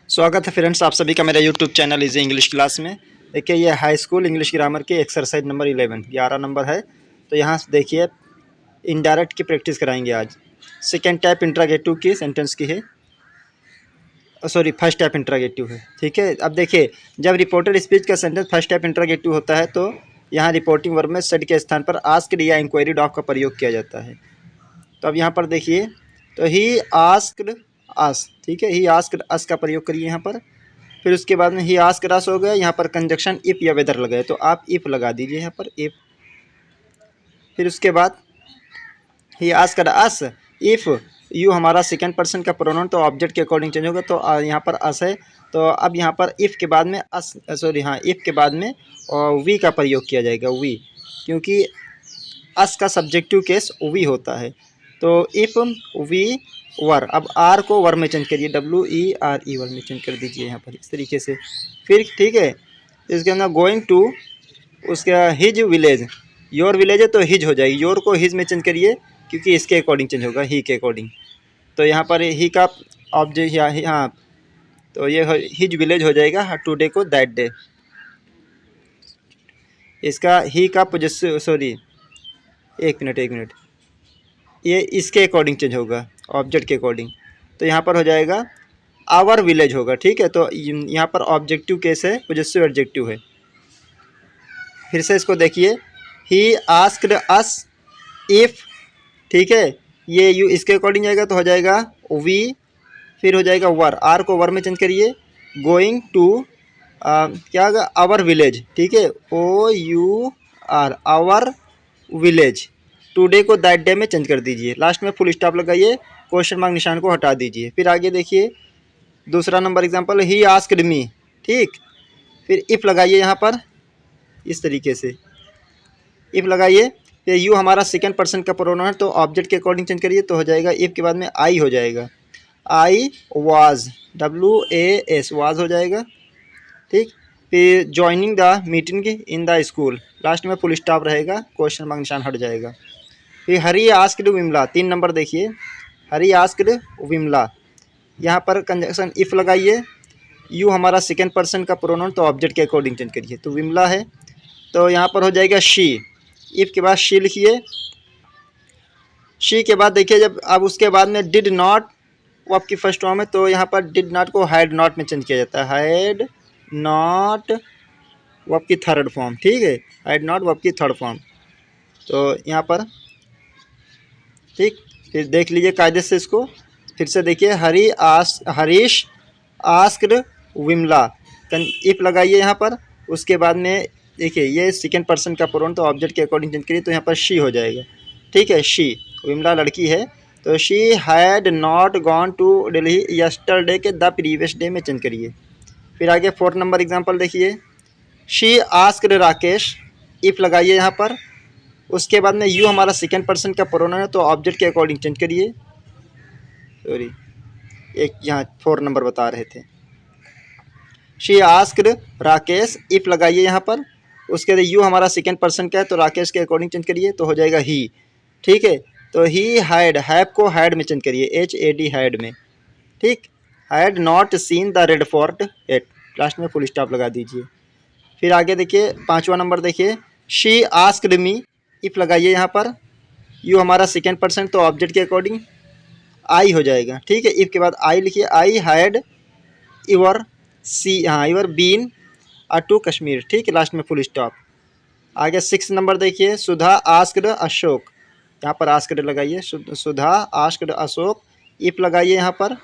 स्वागत है फ्रेंड्स आप सभी का मेरा YouTube channel easy English class में। देखिए ये हाई स्कूल इंग्लिश ग्रामर की एक्सरसाइज नंबर 11 नंबर है। तो यहाँ से देखिए इनडायरेक्ट की प्रैक्टिस कराएंगे आज। सेकेंड टाइप इंट्रागेटिव की सेंटेंस की है, सॉरी फर्स्ट टाइप इंट्रागेटिव है। ठीक है, अब देखिए जब रिपोर्टेड स्पीच का सेंटेंस फर्स्ट टाइप इंट्रागेटिव होता है तो यहाँ रिपोर्टिंग वर्ब में सेड के स्थान पर आस्क्ड या इंक्वायरी डॉग का प्रयोग किया जाता है। तो अब यहाँ पर देखिए, तो ही आस्क्ड अस, ठीक है, ही आस्क्ड अस का प्रयोग करिए यहाँ पर। फिर उसके बाद में ही आस्क्ड अस हो गया, यहाँ पर कंजक्शन इफ़ या वेदर लगाए तो आप इफ़ लगा दीजिए यहाँ पर इफ़। फिर उसके बाद he asked us if you, हमारा सेकंड पर्सन का प्रोनाउन तो ऑब्जेक्ट के अकॉर्डिंग चेंज होगा। तो यहाँ पर अस है, तो अब यहाँ पर इफ़ के बाद में अस, सॉरी हाँ, इफ़ के बाद में वी का प्रयोग किया जाएगा, वी, क्योंकि अस का सब्जेक्टिव केस वी होता है। तो इफ़ वी वर, अब आर को वर में चेंज करिए, WERE वर में चेंज कर दीजिए यहाँ पर इस तरीके से। फिर ठीक है, इसके अंदर गोइंग टू, उसका हिज विलेज, योर विलेज है तो हिज हो जाएगी, योर को हिज में चेंज करिए क्योंकि इसके अकॉर्डिंग चेंज होगा, ही के अकॉर्डिंग। तो यहाँ पर ही का ऑब्जेक्ट, हाँ, तो ये हिज विलेज हो जाएगा, टुडे को दैट डे। इसका ही का पोजेसिव, सॉरी एक मिनट, ये इसके अकॉर्डिंग चेंज होगा, ऑब्जेक्ट के अकॉर्डिंग। तो यहाँ पर हो जाएगा आवर विलेज होगा। ठीक है, तो यहाँ पर ऑब्जेक्टिव केस है, पोजेसिव एडजेक्टिव है। फिर से इसको देखिए, ही आस्क्ड अस इफ़, ठीक है, ये यू इसके अकॉर्डिंग जाएगा तो हो जाएगा वी, फिर हो जाएगा वर, आर को वर में चेंज करिए, गोइंग टू क्या होगा, आवर विलेज, ठीक है, OUR, आवर विलेज। टुडे को दैट डे में चेंज कर दीजिए, लास्ट में फुल स्टॉप लगाइए, क्वेश्चन मार्क निशान को हटा दीजिए। फिर आगे देखिए दूसरा number example, he asked me, ठीक, फिर इफ़ लगाइए यहाँ पर इस तरीके से, इफ़ लगाइए। फिर यू हमारा सेकंड पर्सन का प्रोनाउन है तो ऑब्जेक्ट के अकॉर्डिंग चेंज करिए तो हो जाएगा इफ़ के बाद में आई हो जाएगा, आई वाज, WAS वाज हो जाएगा। ठीक, फिर joining the meeting in the school, last में फुल स्टॉप रहेगा, क्वेश्चन मार्क निशान हट जाएगा। फिर हरी आस्क्ड विमला, 3 नंबर देखिए, हरी आस्क्ड विमला, यहाँ पर कंजक्शन इफ़ लगाइए, यू हमारा सेकंड पर्सन का प्रोनाउन तो ऑब्जेक्ट के अकॉर्डिंग चेंज करिए, तो विमला है तो यहाँ पर हो जाएगा शी, इफ़ के बाद शी लिखिए, शी के बाद देखिए जब अब उसके बाद में डिड नॉट, वो आपकी फर्स्ट फॉर्म है तो यहाँ पर डिड नॉट को हैड नॉट में चेंज किया जाता है, हैड नॉट वो आपकी थर्ड फॉर्म, ठीक है, हैड नॉट वो आपकी थर्ड फॉर्म। तो यहाँ पर ठीक, फिर देख लीजिए कायदे से इसको, फिर से देखिए, हरीश आस्क्ड विमला, इफ़ लगाइए यहाँ पर। उसके बाद में देखिए ये सेकेंड पर्सन का प्रोनाउन तो ऑब्जेक्ट के अकॉर्डिंग चेंज करिए तो यहाँ पर शी हो जाएगा, ठीक है, शी, विमला लड़की है तो she had not gone to Delhi yesterday के द प्रीवियस डे में चेंज करिए। फिर आगे 4 नंबर एग्जांपल देखिए, शी आस्क्ड राकेश, इफ़ लगाइए यहाँ पर। उसके बाद में यू हमारा सेकेंड पर्सन का प्रोनाउन है तो ऑब्जेक्ट के अकॉर्डिंग चेंज करिए, सॉरी एक यहाँ 4 नंबर बता रहे थे, शी आस्क्ड राकेश, इफ़ लगाइए यहाँ पर। उसके बाद यू हमारा सेकेंड पर्सन का है तो राकेश के अकॉर्डिंग चेंज करिए तो हो जाएगा ही, ठीक है, तो ही हैड, हैव को हैड में चेंज करिए, HAD हैड में, ठीक, had not seen the red fort eight, last में फुल स्टॉप लगा दीजिए। फिर आगे देखिए 5वां नंबर देखिए, शी आस्क्ड मी, इफ़ लगाइए यहाँ पर, यू हमारा सेकेंड पर्सन तो ऑब्जेक्ट के अकॉर्डिंग आई हो जाएगा, ठीक है, इफ़ के बाद आई लिखिए, आई हैड यूर सी, हाँ, यूर बीन टू कश्मीर, ठीक है, लास्ट में फुल स्टॉप। आगे 6 नंबर देखिए, सुधा आस्क्ड अशोक, यहाँ पर आस्क्ड लगाइए, सुधा आस्क्ड अशोक, इफ़ लगाइए यहाँ पर,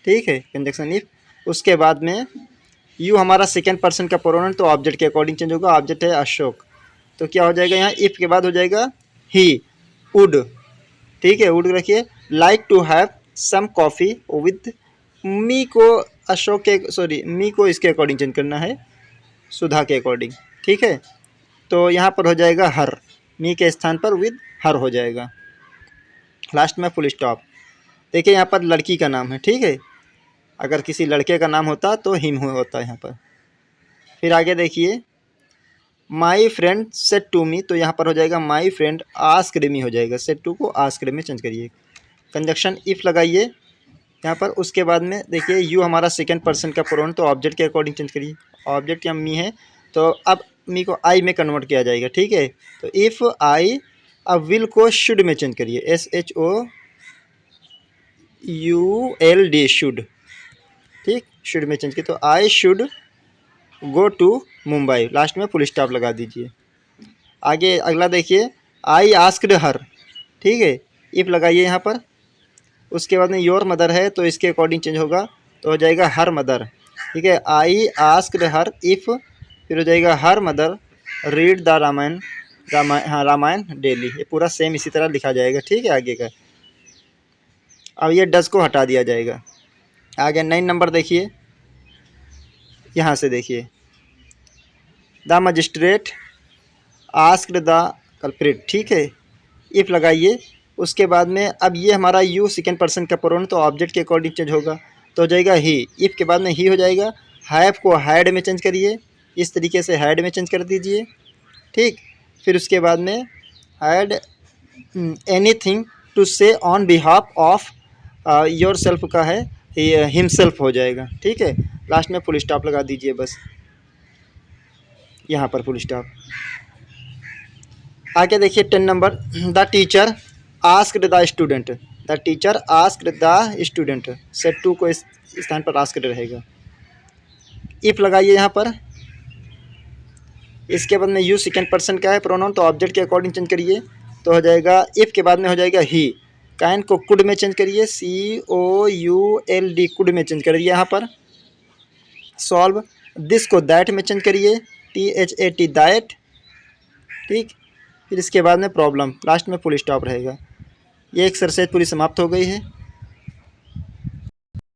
ठीक है, कंजक्शन इफ़। उसके बाद में यू हमारा सेकेंड पर्सन का प्रोनाउन तो ऑब्जेक्ट के अकॉर्डिंग चेंज होगा, ऑब्जेक्ट है अशोक, तो क्या हो जाएगा यहाँ, इफ़ के बाद हो जाएगा ही वुड, ठीक है, वुड रखिए, like to have some coffee with me को अशोक के, सॉरी मी को इसके अकॉर्डिंग चेंज करना है, सुधा के अकॉर्डिंग, ठीक है, तो यहाँ पर हो जाएगा हर, मी के स्थान पर विद हर हो जाएगा, लास्ट में फुल स्टॉप। देखिए यहाँ पर लड़की का नाम है, ठीक है, अगर किसी लड़के का नाम होता तो हिम होता है यहाँ पर। फिर आगे देखिए, my friend said to me, तो यहाँ पर हो जाएगा माई फ्रेंड आस्क्ड मी हो जाएगा, सेड टू को आस्क्ड में चेंज करिए, कंजक्शन इफ़ लगाइए, यहाँ पर उसके बाद में देखिए यू हमारा सेकंड पर्सन का प्रोनाउन, तो ऑब्जेक्ट के अकॉर्डिंग चेंज करिए। ऑब्जेक्ट या मी है तो अब मी को आई में कन्वर्ट किया जाएगा, ठीक है। तो इफ़ आई, अब विल को शुड में चेंज करिए, SHOULD, शुड, ठीक, शुड में चेंज किया। तो I should go to Mumbai, last में फुल स्टॉप लगा दीजिए। आगे अगला देखिए, आई आस्क्ड हर, ठीक है, इफ़ लगाइए यहाँ पर। उसके बाद में योर मदर है तो इसके अकॉर्डिंग चेंज होगा, तो हो जाएगा हर मदर, ठीक है। आई आस्क्ड हर इफ़, फिर हो जाएगा her mother read the Ramayana, Ramayana daily. ये पूरा सेम इसी तरह लिखा जाएगा, ठीक है आगे का। अब ये डज को हटा दिया जाएगा। आगे 9 नंबर देखिए, यहाँ से देखिए, the magistrate asked the culprit, ठीक है, इफ़ लगाइए। उसके बाद में अब ये हमारा यू सेकेंड पर्सन का प्रोनाउन, तो ऑब्जेक्ट के अकॉर्डिंग चेंज होगा, तो हो जाएगा ही। इफ़ के बाद में ही हो जाएगा। हैव को हैड में चेंज करिए, इस तरीके से हैड में चेंज कर दीजिए, ठीक। फिर उसके बाद में हैड एनीथिंग टू से on behalf of your self का है, हिमसेल्फ हो जाएगा, ठीक है। लास्ट में फुल स्टॉप लगा दीजिए बस, यहाँ पर फुल स्टॉप। आगे देखिए 10 नंबर, the teacher asked the student, the teacher asked the student, said to को इस स्थान पर आस्क्ड रहेगा। इफ़ लगाइए यहाँ पर। इसके बाद में यू सेकेंड पर्सन का है प्रोनाउन, तो ऑब्जेक्ट के अकॉर्डिंग चेंज करिए, तो हो जाएगा इफ़ के बाद में हो जाएगा ही। कैन को कुड में चेंज करिए, COULD, कुड में चेंज करिए यहाँ पर। सॉल्व, दिस को दैट में चेंज करिए, THAT, दैट, ठीक। फिर इसके बाद में प्रॉब्लम, लास्ट में फुल स्टॉप रहेगा। ये एक्सरसाइज पूरी समाप्त हो गई है।